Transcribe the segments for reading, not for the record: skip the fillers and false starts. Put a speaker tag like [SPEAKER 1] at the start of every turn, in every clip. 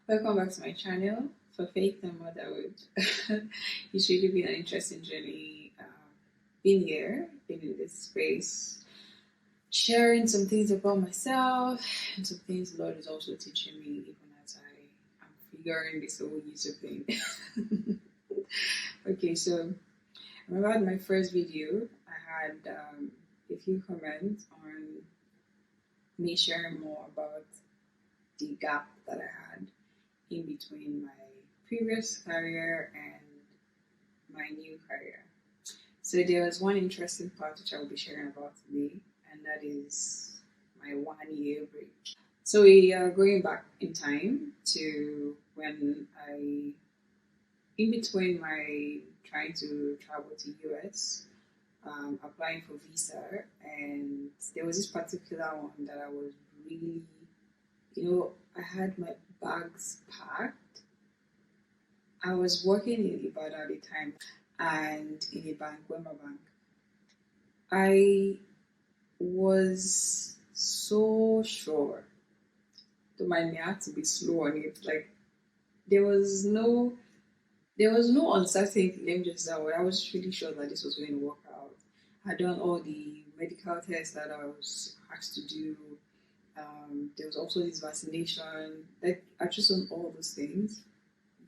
[SPEAKER 1] Welcome back to my channel. For Faith and Motherhood. It's really been an interesting journey. Being here, being in this space, sharing some things about myself and some things the Lord is also teaching me, even as I am figuring this whole YouTube thing. Okay, so I remember my first video, I had a few comments on me sharing more about the gap that I had in between my previous career and my new career. So there was one interesting part which I will be sharing about today, and that is my 1 year break. So we are going back in time to when in between my trying to travel to US, applying for visa, and there was this particular one that I was really, I had my bags packed. I was working in Ibadan at the time and in a bank, Wema Bank. I was so sure. Don't mind me, I had to be slow on it. Like there was no uncertainty. Let me just say that I was really sure that this was going to work out. I'd done all the medical tests that I was asked to do. There was also this vaccination. Like I just done all those things.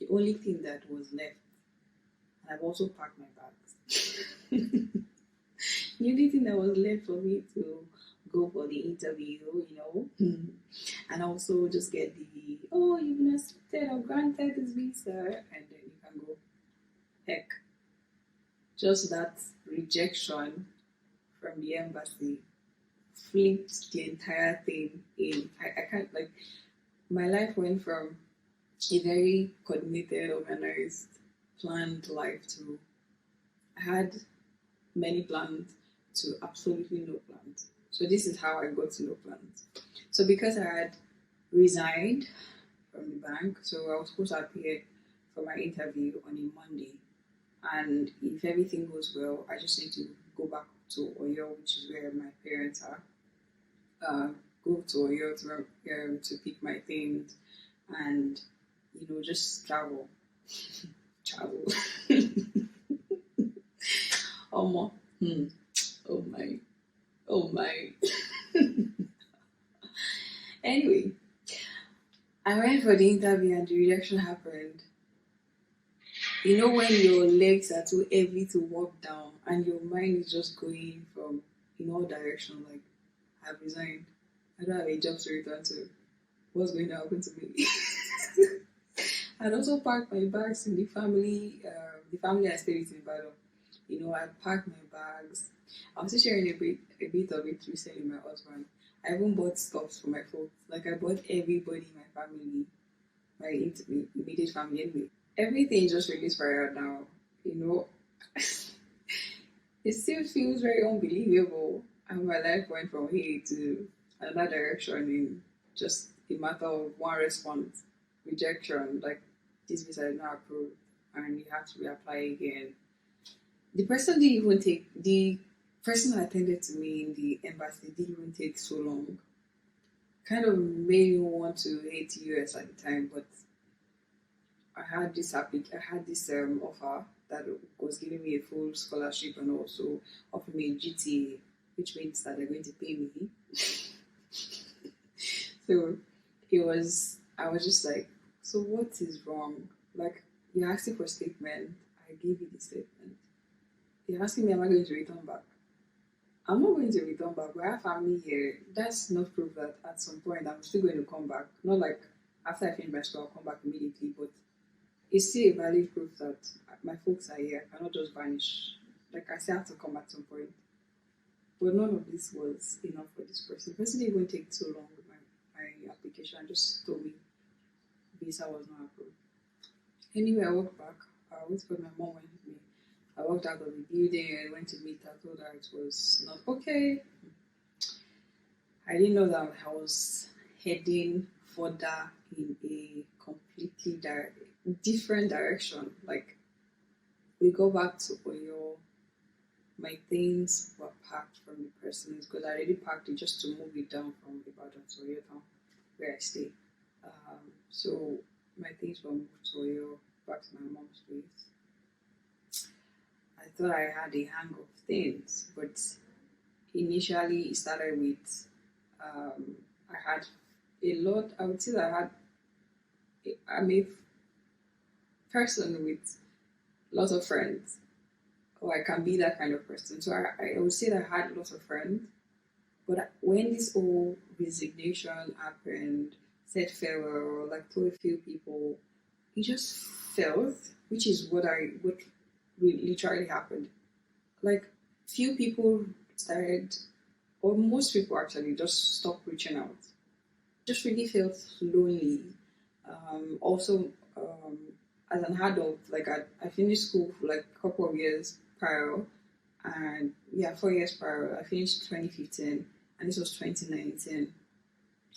[SPEAKER 1] The only thing that was left, and I've also packed my bags. The only thing that was left for me to go for the interview, and also just get you've been accepted or granted this visa, and then you can go. Heck, just that rejection from the embassy flipped the entire thing in. I can't, like, my life went from a very coordinated, organized, planned life to I had many plans to absolutely no plans. So this is how I got to no plans. So because I had resigned from the bank, so I was supposed to appear for my interview on a Monday. And if everything goes well, I just need to go back to Oyo, which is where my parents are. Go to Oyo to pick my things and just travel. Travel. Oh my. Oh my. Oh my. Anyway, I went for the interview and the rejection happened. You know when your legs are too heavy to walk down and your mind is just going from in all directions, like I've resigned. I don't have a job to return to. What's going to happen to me? I'd also packed my bags in the family I stayed with in Ibadan. I packed my bags. I was just sharing a bit of it recently with my husband. I even bought stuff for my folks. Like I bought everybody in my family, my immediate family anyway. Everything just really spiraled now. It still feels very unbelievable. And my life went from here to another direction in just a matter of one response. Rejection, like this visa is not approved and you have to reapply again. The person that attended to me in the embassy didn't even take so long. Kind of made me want to hate US at the time, but I had this offer that was giving me a full scholarship and also offering me a GT, which means that they're going to pay me. So I was just like, so what is wrong? Like, you're asking for a statement, I gave you the statement. You're asking me, am I going to return back? I'm not going to return back. We have family here. That's not proof that at some point I'm still going to come back. Not like after I finish my school, I'll come back immediately, but it's still a valid proof that my folks are here. I cannot just vanish. Like I still have to come at some point. But none of this was enough for this person. The person didn't even take too long with my application and just told me visa was not approved. Anyway, I walked back. I went to my mom went with me. I walked out of the building and went to meet her, told her it was not okay. I didn't know that I was heading further in a completely different direction. Like, we go back to Oyo. My things were packed from the person's because I already packed it just to move it down from Ibadan to Oyo town where I stay. So my things were moved to Oyo, back to my mom's place. I thought I had a hang of things, but initially it started with I had a lot. I would say that I'm a person with lots of friends, or I can be that kind of person. So I would say that I had lots of friends. But when this whole resignation happened, said farewell, like told a few people, it just felt, which is what literally happened. Like few people started, or most people actually just stopped reaching out. Just really felt lonely. Also, as an adult, like I finished school for like a couple of years prior, and yeah, 4 years prior. I finished 2015, and this was 2019.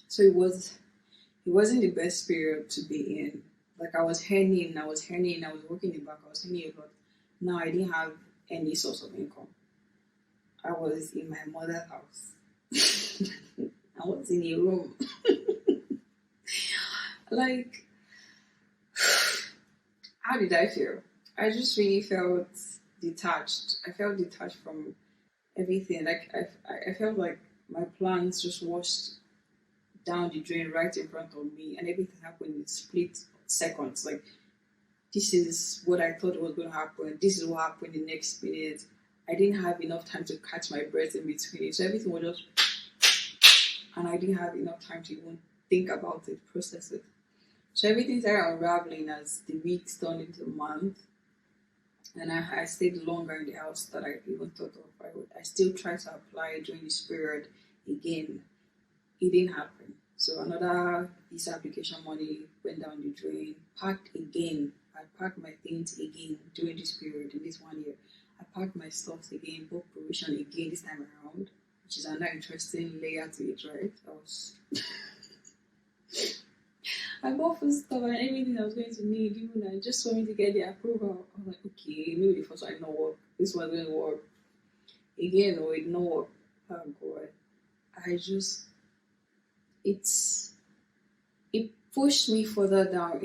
[SPEAKER 1] So it wasn't the best period to be in. Like I was working in back, I was earning a lot. Now I didn't have any source of income. I was in my mother's house. I was in a room. Like, how did I feel? I just really felt detached. I felt detached from everything. Like I felt like my plans just washed down the drain right in front of me, and everything happened in split seconds. Like this is what I thought was going to happen. This is what happened the next minute. I didn't have enough time to catch my breath in between it, so everything was just, and I didn't have enough time to even think about it, process it. So everything started unraveling as the weeks turned into a month, and I stayed longer in the house than I even thought of. I still tried to apply during this period again. It didn't happen. So another visa application money went down the drain. Packed again. I packed my things again during this period, in this 1 year. I packed my stuff again, booked provision again this time around, which is another interesting layer to it, right? I bought food stuff and everything I was going to need, even I just wanted to get the approval. I was like, okay, maybe the first one did not work. This one's going to work. Again, or it did not work. Oh god. I just it's it pushed me further down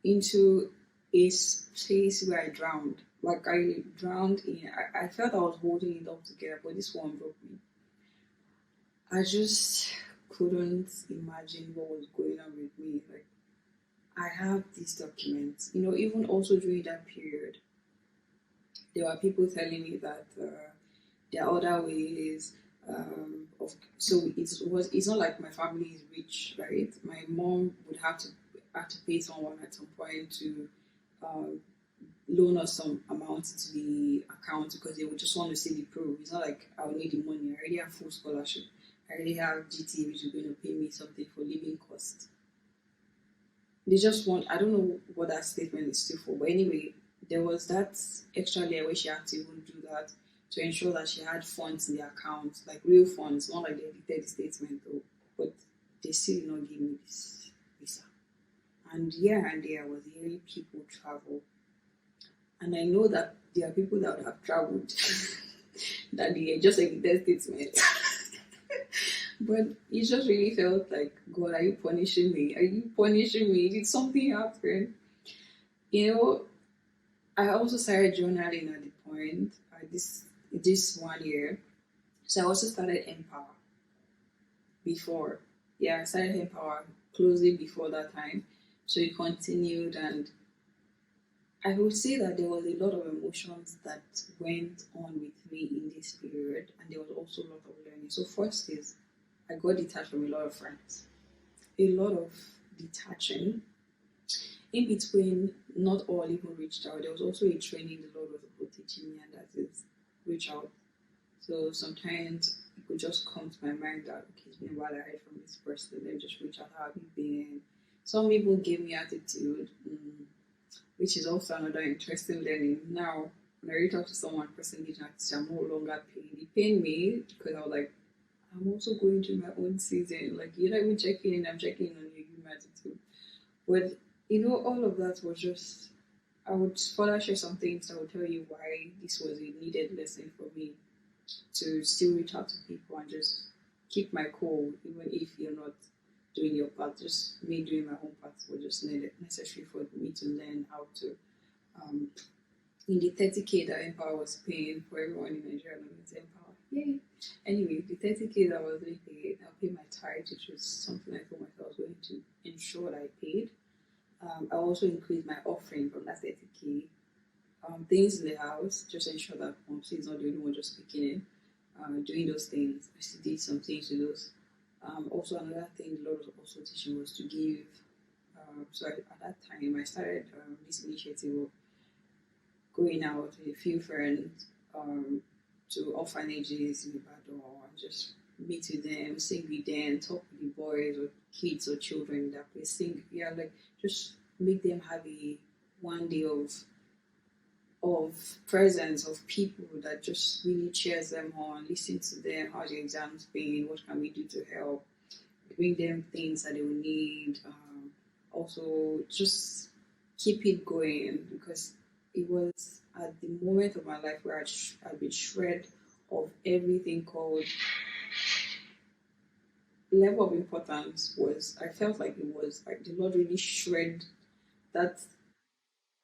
[SPEAKER 1] into a place where I drowned. Like I drowned in. I felt I was holding it all together, but this one broke me. I just couldn't imagine what was going on with me. Like I have these documents, even also during that period, there were people telling me that there are other ways. So it's not like my family is rich, right? My mom would have to pay someone at some point to um, loan us some amount to the account because they would just want to see the proof. It's not like I'll need the money. I already have full scholarship. I already have GT, which is going to pay me something for living costs. They just want, I don't know what that statement is still for, but anyway, there was that extra layer where she had to even do that to ensure that she had funds in the account, like real funds, not like they edited the statement though, but they still did not give me this visa. And here and there I was hearing people travel. And I know that there are people that would have traveled that they just edited statement. But it just really felt like, God, are you punishing me? Are you punishing me? Did something happen? You know, I also started journaling at the point, this 1 year. So I also started Empower before. Yeah, I started Empower closely before that time. So it continued, and I would say that there was a lot of emotions that went on with me in this period, and there was also a lot of learning. So first is I got detached from a lot of friends, a lot of detaching. In between, not all even reached out. There was also a training the Lord was teaching me, and that is reach out. So sometimes it could just come to my mind that, okay, it's been a while I heard from this person, let me just reach out, how have you been? Some people gave me attitude, which is also another interesting learning. Now, when I reach out to someone, person gives me attitude, I'm no longer pained. It pained me because I was like, I'm also going through my own season. Like, you're not even checking in, I'm checking in on you, give me attitude. But, all of that was just, I would further share some things that would tell you why this was a needed lesson for me to still reach out to people and just keep my cool, even if you're not doing your part, just me doing my own part was just necessary for me to learn how to. Um, in the 30K that Empower was paying for everyone in Nigeria, to Empower. Yay! Anyway, the 30K that I was being paid, I'll pay my tithe, which was something I told myself I was going to ensure that I paid. I also increased my offering from that 30K. Things in the house, just ensure that mom is not the only one just picking in. Doing those things. I still did some things to those. Also, another thing the Lord was also teaching was to give. So at that time, I started this initiative of going out with a few friends to orphanages in Ibadan and just meet with them, sing with them, talk with the boys or kids or children that place. Sing, yeah, like just make them have a one day of presence of people that just really cheers them on, listen to them, how the exams been, what can we do to help, bring them things that they will need. Also, just keep it going because it was at the moment of my life where I'd been shred of everything called level of importance was I felt like it was like the Lord really shred that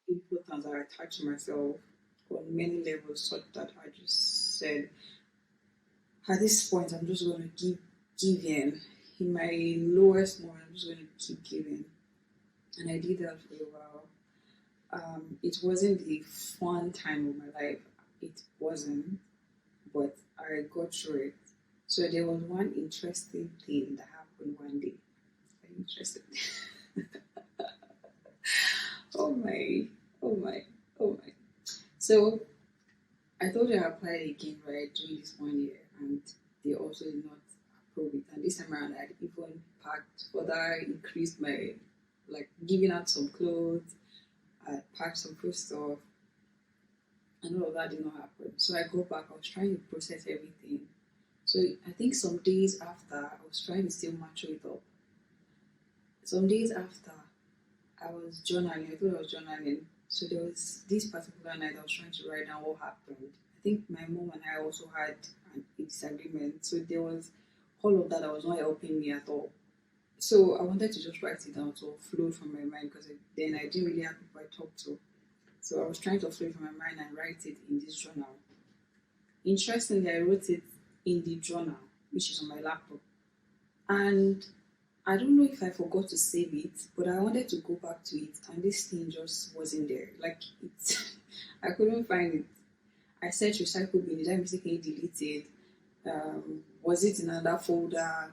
[SPEAKER 1] importance I attached to myself on many levels such that I just said at this point I'm just gonna give in my lowest moment I'm just gonna keep giving. And I did that for a while. It wasn't the fun time of my life. It wasn't, but I got through it. So there was one interesting thing that happened one day. Very interesting. Oh my, oh my, oh my. So I told you I applied again, right, during this 1 year, and they also did not approve it. And this time around, I even packed further, increased my, like, giving out some clothes, I packed some food stuff, and all of that did not happen. So I go back, I was trying to process everything. So I think some days after, I was trying to still match it up. Some days after, I was journaling. I thought I was journaling. So there was this particular night I was trying to write down what happened. I think my mom and I also had a disagreement. So there was all of that was not helping me at all. So I wanted to just write it down to flow from my mind because then I didn't really have people I talked to. So I was trying to flow from my mind and write it in this journal. Interestingly, I wrote it in the journal, which is on my laptop. And I don't know if I forgot to save it, but I wanted to go back to it, and this thing just wasn't there. Like it, I couldn't find it. I searched recycle bin. Did I mistakenly delete it? Was it in another folder?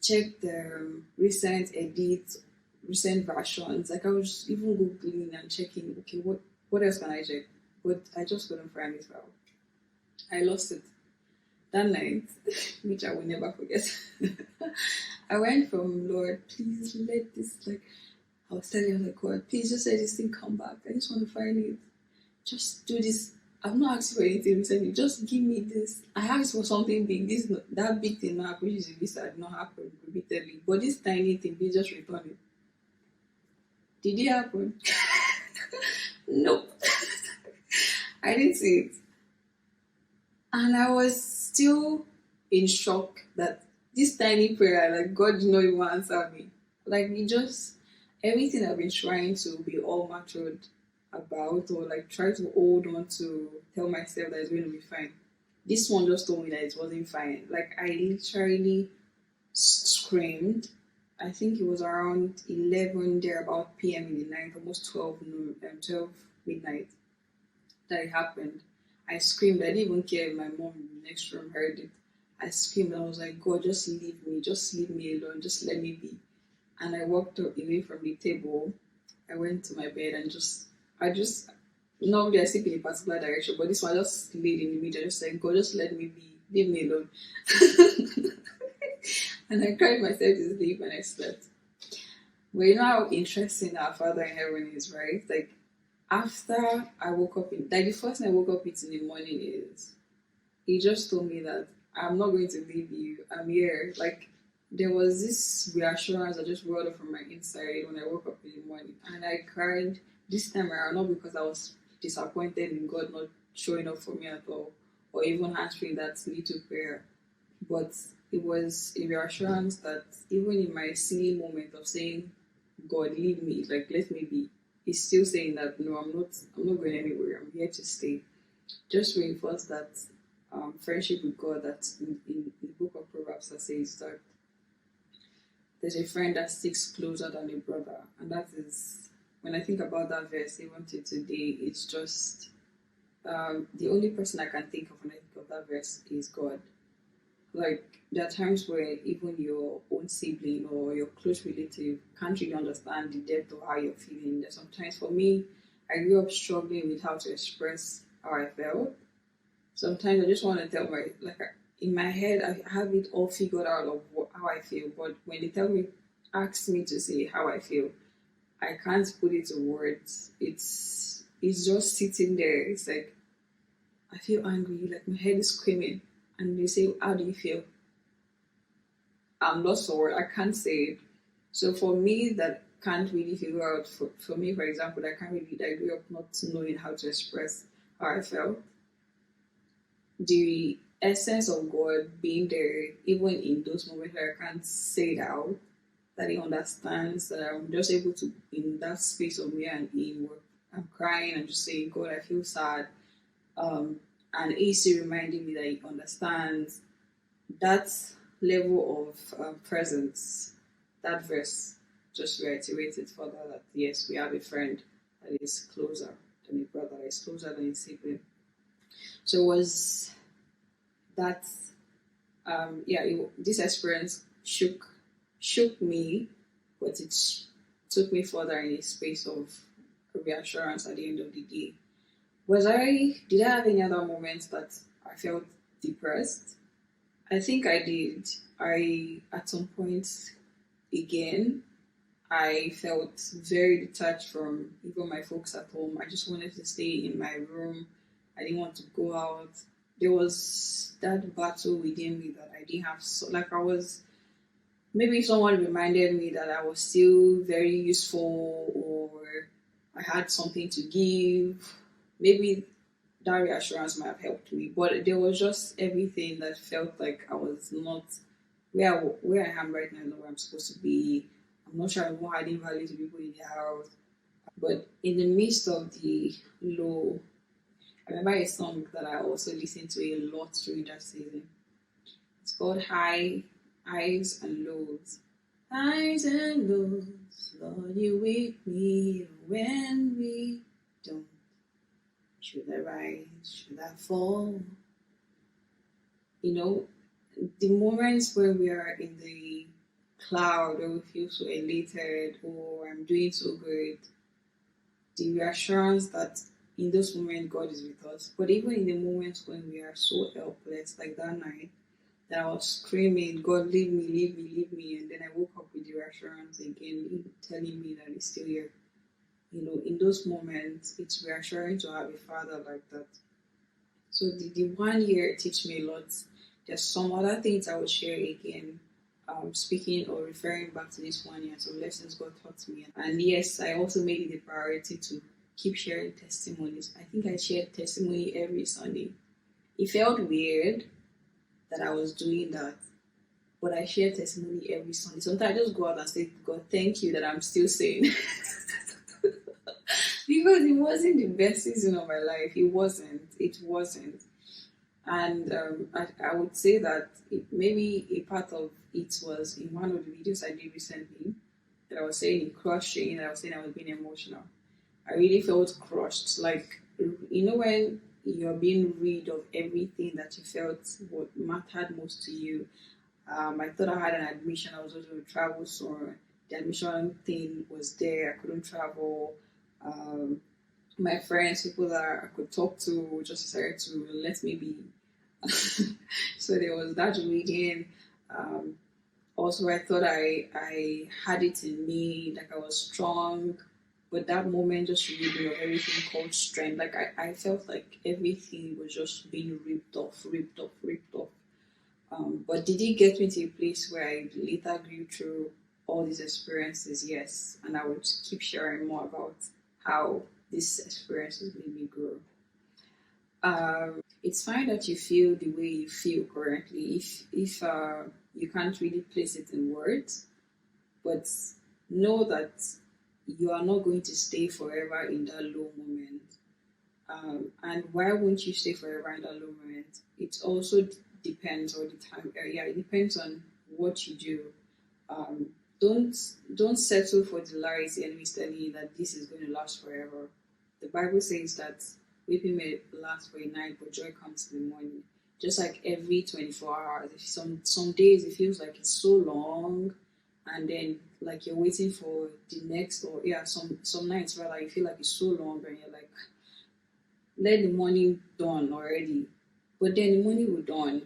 [SPEAKER 1] Checked the recent edits, recent versions. Like I was even googling and checking. Okay, what else can I check? But I just couldn't find it file. I lost it that night, which I will never forget. I went from Lord, please let this I was telling him like God, please just let this thing come back. I just want to find it. Just do this. I'm not asking for anything recently. Just give me this. I asked for something big. This that big thing now, which is a visa, did not happen repeatedly. But this tiny thing, please just return it. Did it happen? Nope. I didn't see it. And I was still in shock that this tiny prayer, like God did not even answer me. Like it just everything I've been trying to be all matured about or like try to hold on to tell myself that it's going to be fine. This one just told me that it wasn't fine. Like I literally screamed. I think it was around 11 there about PM in the night, almost 12 noon, 12 midnight that it happened. I screamed. I didn't even care if my mom in the next room heard it. I screamed. I was like, God, just leave me. Just leave me alone. Just let me be. And I walked away from the table. I went to my bed and normally I sleep in a particular direction, but this one I just laid in the middle, just saying, God, just let me be. Leave me alone. And I cried myself to sleep and I slept. But you know how interesting our Father in heaven is, right? Like, after I woke up, the first thing I woke up with in the morning is, he just told me that I'm not going to leave you. I'm here. Like, there was this reassurance that just rolled up from my inside when I woke up in the morning. And I cried this time around, not because I was disappointed in God not showing up for me at all, or even answering that little prayer. But it was a reassurance that even in my silly moment of saying, God, leave me, like let me be, he's still saying that no, I'm not going anywhere. I'm here to stay. Just reinforce that friendship with God that in the book of Proverbs that says that there's a friend that sticks closer than a brother. And that is, when I think about that verse, even till today, it's just the only person I can think of when I think of that verse is God. Like, there are times where even your own sibling or your close relative can't really understand the depth of how you're feeling. There's sometimes, for me, I grew up struggling with how to express how I felt. Sometimes I just want to tell in my head, I have it all figured out of how I feel. But when they ask me to say how I feel, I can't put it to words. It's just sitting there. It's like, I feel angry, like my head is screaming. And they say, how do you feel? I'm lost for word. I can't say it. So for me, that can't really figure out, for me, for example, I grew up not knowing how to express how I felt. The essence of God being there, even in those moments where I can't say it out, that He understands, that I'm just able to, in that space of me and Him, where I'm crying and just saying, God, I feel sad. And He's still reminding me that He understands. That level of presence, that verse just reiterated further that yes, we have a friend that is closer than a brother, that is closer than a sibling. So it was that, this experience shook me, but it took me further in a space of reassurance at the end of the day. Did I have any other moments that I felt depressed? I think I did. At some point, again, I felt very detached from even my folks at home. I just wanted to stay in my room. I didn't want to go out. There was that battle within me that I didn't have. Maybe someone reminded me that I was still very useful or I had something to give. Maybe that reassurance might have helped me, but there was just everything that felt like I was not where I am right now, not where I'm supposed to be. I'm not sure I'm not adding value to people in the house. But in the midst of the low, I remember a song that I also listened to a lot during that season. It's called Highs and Lows. Highs and lows, Lord, you with me when we don't. Should I rise? Should I fall? The moments where we are in the cloud or we feel so elated or I'm doing so good, the reassurance that in those moments God is with us. But even in the moments when we are so helpless, like that night, that I was screaming, God, leave me, leave me, leave me. And then I woke up with the reassurance again, telling me that He's still here. In those moments, it's reassuring to have a father like that. So the 1 year teach me a lot. There's some other things I will share again, speaking or referring back to this 1 year, some lessons God taught me. And yes, I also made it a priority to keep sharing testimonies. I think I shared testimony every Sunday. It felt weird that I was doing that, but I share testimony every Sunday. Sometimes I just go out and say, God, thank you that I'm still sane. Because it wasn't the best season of my life. It wasn't. And I would say that maybe a part of it was in one of the videos I did recently that I was saying in crushing, that I was saying I was being emotional. I really felt crushed. Like, when you're being rid of everything that you felt what mattered most to you. I thought I had an admission. I was also going to travel, so the admission thing was there. I couldn't travel. My friends, people that I could talk to, just decided to let me be. So there was that weekend. Also, I thought I had it in me, like I was strong, but that moment just reminded me of everything called strength. Like I felt like everything was just being ripped off. But did it get me to a place where I later grew through all these experiences? Yes, and I would keep sharing more about how these experiences made me grow. It's fine that you feel the way you feel currently. If you can't really place it in words, but know that you are not going to stay forever in that low moment. And why won't you stay forever in that low moment? It also depends, or the time. Yeah, it depends on what you do. Um, don't don't settle for the lies the enemy is telling you that this is going to last forever. The Bible says that weeping may last for a night, but joy comes in the morning. Just like every 24 hours, if some days it feels like it's so long, and then like you're waiting for the next, or yeah, some nights rather you feel like it's so long, and you're like, let the morning dawn already. But then the morning will dawn,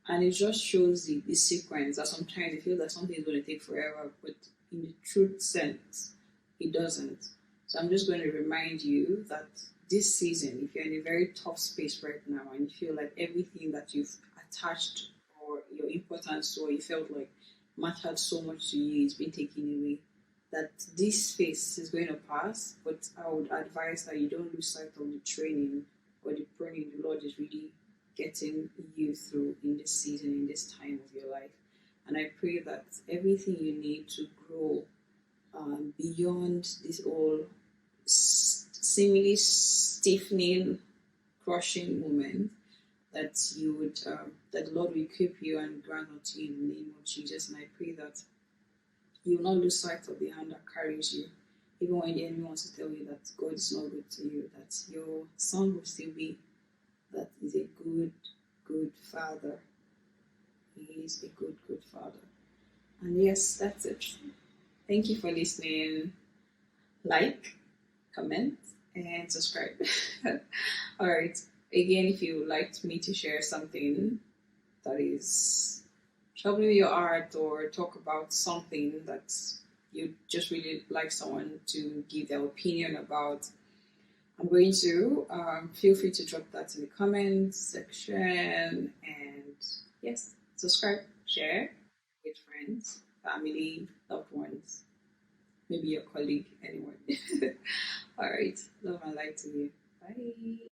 [SPEAKER 1] and it just shows the sequence that sometimes you feel that something is going to take forever, but in the truth sense, it doesn't. So I'm just going to remind you that this season, if you're in a very tough space right now and you feel like everything that you've attached or your importance to, or you felt like mattered so much to you is being taken away, that this phase is going to pass, but I would advise that you don't lose sight of the training or the praying the Lord is really getting you through in this season, in this time of your life. And I pray that everything you need to grow beyond this all seemingly stiffening, crushing moment, that you would, that the Lord will equip you and grant unto you in the name of Jesus. And I pray that you will not lose sight of the hand that carries you. Even when the enemy wants to tell you that God is not good to you, that your son will still be, that is a good, good father. He is a good, good father. And yes, that's it. Thank you for listening. Like, comment, and subscribe. All right. Again, if you would like me to share something that is troubling your heart, or talk about something that you just really like someone to give their opinion about, I'm going to feel free to drop that in the comments section. And yes, subscribe, share with friends, family, loved ones, maybe your colleague, anyone. All right. Love and light to you. Bye.